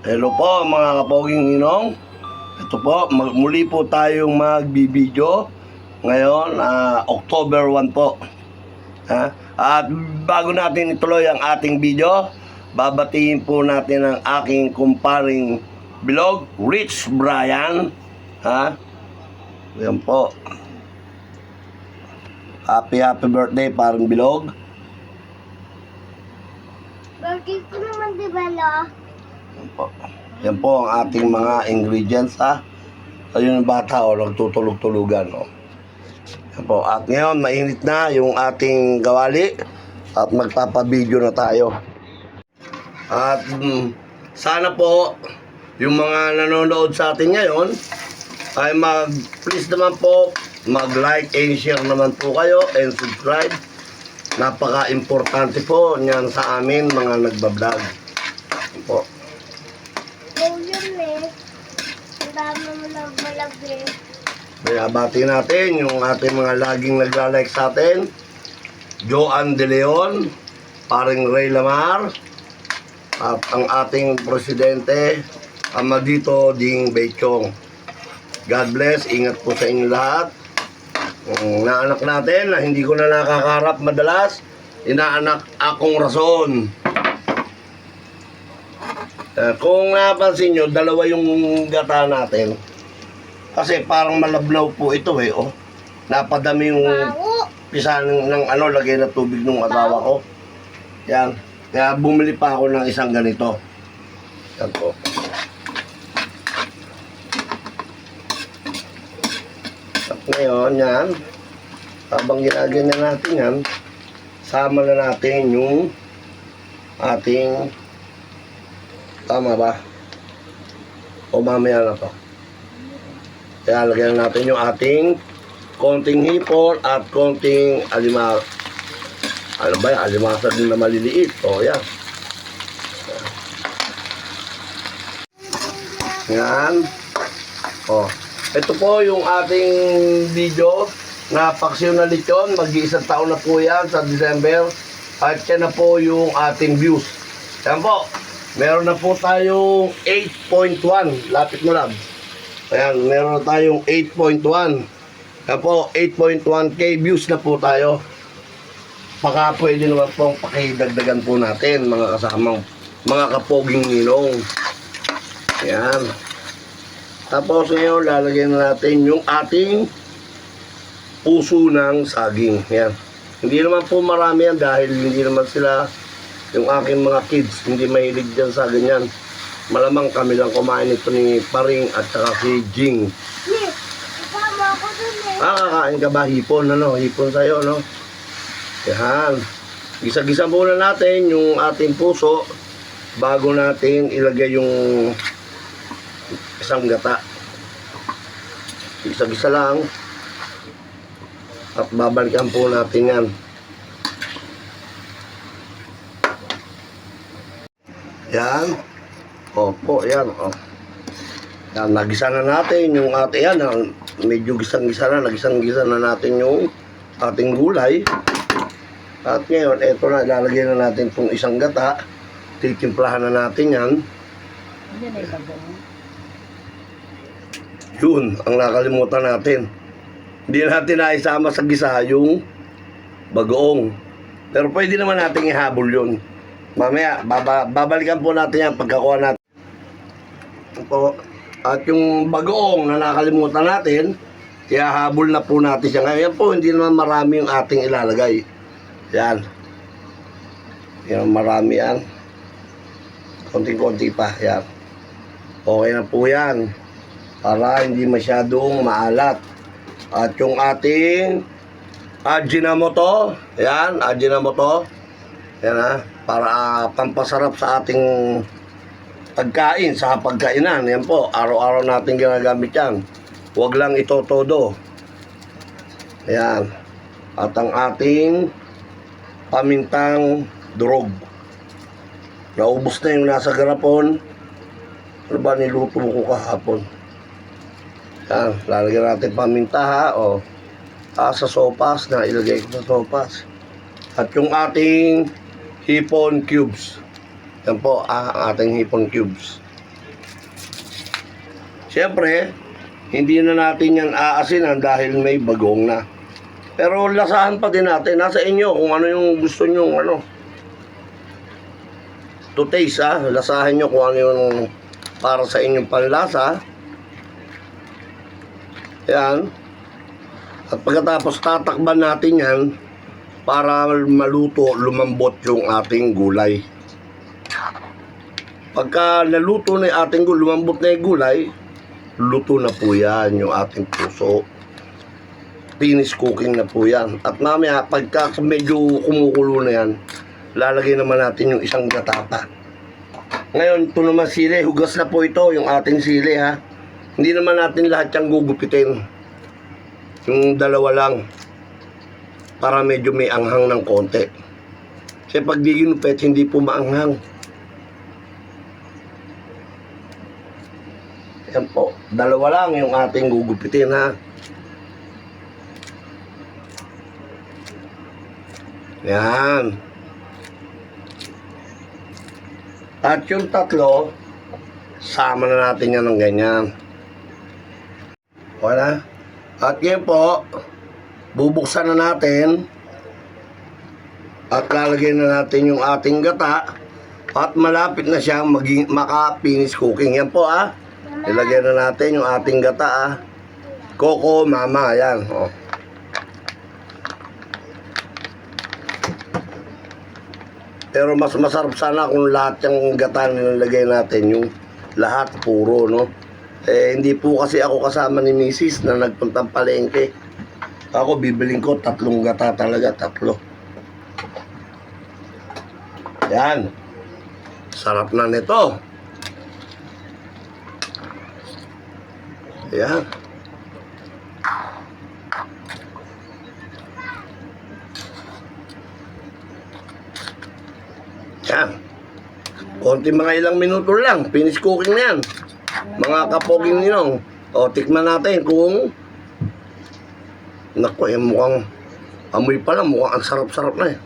Hello po mga kapoging ninong. Ito po, muli po tayong magbibideo ngayon, October 1 po. At bago natin ituloy ang ating video, babatiin po natin ang aking kumparing bilog, Rich Brian. Yan po. Happy birthday paring bilog. Birthday ko naman, di ba, lo? Yan po ang ating mga ingredients, Ayun ang bata, nagtutulog-tulugan, Yan po. At ngayon, mainit na yung ating gawali at magpapabideo na tayo. At sana po yung mga nanonood sa atin ngayon ay please naman po mag-like and share naman po kayo and subscribe. Napaka-importante po niyan sa amin mga nagbablog. Yan po. Kaya bati natin yung ating mga laging nagla-like sa atin, Joanne De Leon, paring Ray Lamar, at ang ating presidente, Amadito Ding Bechong. God bless, ingat po sa inyo lahat. Naanak natin na hindi ko na nakakarap madalas, inaanak akong rason. Kung napansin nyo, dalawa yung gata natin. Kasi parang malablaw po ito Napadami yung pisa ng lagay na tubig ng asawa ko. Yan. Kaya bumili pa ako ng isang ganito. Yan po. At ngayon, yan. Habang ginaganya natin yan, sama na natin yung ating, tama ba? O mamaya na to. Kaya lagyan natin yung ating konting hipon at konting alimasag. Ano ba yan? Alimasag din na maliliit. O yan. Yan. O. Ito po yung ating video na paksiyon na lechon. Mag-iisang taon na po yan sa December. At yan na po yung ating views. Yan po. Meron na po tayong 8.1. Lapit mo lang. Ayan, meron na tayong 8.1. Yan po, 8.1k views na po tayo. Baka pwede naman pong pakidagdagan po natin, mga kasamang, mga kapoging ninong. Ayan. Tapos ngayon, lalagyan na natin yung ating puso ng saging. Ayan. Hindi naman po marami yan dahil hindi naman sila, yung aking mga kids, hindi mahilig dyan sa ganyan. Malamang kami lang kumain ito ni Paring at saka si Jing. Kasama ako dun Kakain ka ba? Hipon, Hipon sa'yo, Yan. Gisa-gisa muna natin yung ating puso bago natin ilagay yung isang gata. Gisa-gisa lang. At babalikan po natin yan. Yan. Opo, yan. Yan, nagisa na natin yung ating yan. Medyo gisang-gisa na. Nagisang-gisa na natin yung ating gulay. At ngayon, eto na. Lalagyan na natin itong isang gata. Titimplahan na natin yan. Yun, ang nakalimutan natin. Hindi natin naisama sa gisa yung bagoong. Pero pwede naman natin ihabol yun. Mamaya, babalikan po natin yan pagkakuha natin. Po. At yung bagoong na nakalimutan natin, ihahabol na po natin siya. Ngayon po, hindi naman marami yung ating ilalagay. Yan. Yan, marami yan. Konting-konti pa. Yan. Okay na po yan. Para hindi masyadong maalat. At yung ating Ajinomoto. Yan, Ajinomoto. Yan para pampasarap sa ating pagkain, sa pagkainan. Yan po, araw-araw natin ginagamit yan. Huwag lang ito todo. Ayan. At ang ating pamintang durog. Naubos na yung nasa garapon. Ano ba niluto ko kahapon? Yan, lalagyan natin paminta sa sopas na ilagay ko sa sopas. At yung ating hipon cubes. Yan po, ating hipon cubes. Siyempre, hindi na natin yan aasinan dahil may bagong na. Pero lasahan pa din natin. Nasa inyo kung ano yung gusto nyo, ano. To taste, lasahan nyo kung ano yung para sa inyong panlasa. Yan. At pagkatapos tatakban natin yan para maluto, lumambot yung ating gulay. Pagka naluto na yung ating gulay, lumambot na yung gulay, luto na po yan yung ating puso. Finish cooking na po yan. At mamaya, pagka medyo kumukulo na yan, lalagay naman natin yung isang gatata. Ngayon, ito naman sili. Hugas na po ito, yung ating sili, ha. Hindi naman natin lahat yung gugupitin. Yung dalawa lang. Para medyo may anghang ng konti. Kasi pag di ginupit, hindi po maanghang. Yan po. Dalawa lang yung ating gugupitin, ha. Yan. At yung tatlo, sama na natin yan ng ganyan. Wala. At yan po, bubuksan na natin. At lalagay na natin yung ating gata. At malapit na siyang maka-finish cooking. Yan po, ilagay na natin yung ating gata, Coco Mama, yan. Oh. Pero mas masarap sana kung lahat yung gata nilalagay natin, yung lahat puro, no? Hindi po kasi ako kasama ni Mrs. na nagpuntang palengke. Ako, bibiling ko 3 gata talaga, 3. Yan. Sarap na nito. Yan. Yan. Konti mga ilang minuto lang. Finish cooking na yan. Mga kapoging ninong. O, tikman natin kung... Naku, mukhang... Amoy pa lang, mukhang ang sarap-sarap na eh.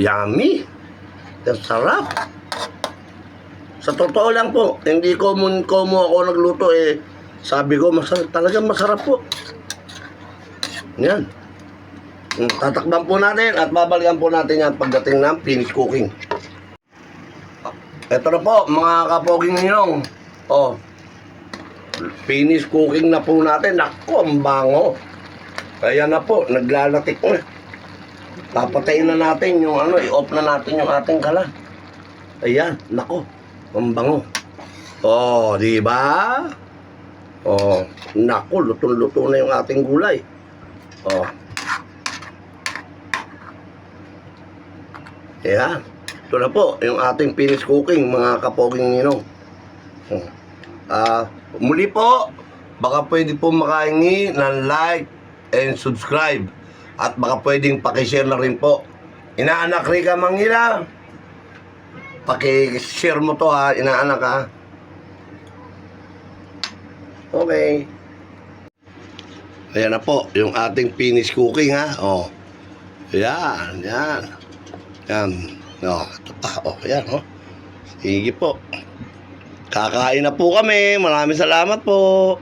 Yummy! Ang sarap! Sa totoo lang po, hindi ko ako nagluto eh. Sabi ko, masarap, talagang masarap po. Yan. Tatakban po natin at babalikan po natin yan pagdating ng finish cooking. Ito na po, mga kapoging ninong. Oh, finish cooking na po natin. Naku, ang bango. Ayan na po, naglalatik na. Papatayin na natin yung i-off na natin yung ating kalan. Ayan, naku, ang bango. Oh, di ba? Oh, naku, lutong-luto na yung ating gulay. Oh. Ayan. Ito na po, yung ating finish cooking, mga kapoging ninong. Muli po, baka pwede po makahingi ng like and subscribe. At baka pwedeng pakishare na rin po. Inaanak Rica Mangila, pakishare mo to ha, inaanak ha. Okay. Ayan na po, yung ating finish cooking ha. Oh. Ayan, yan. Yan. No, ito pa. Oh, yan, oh. Sige po. Kakain na po kami. Maraming salamat po.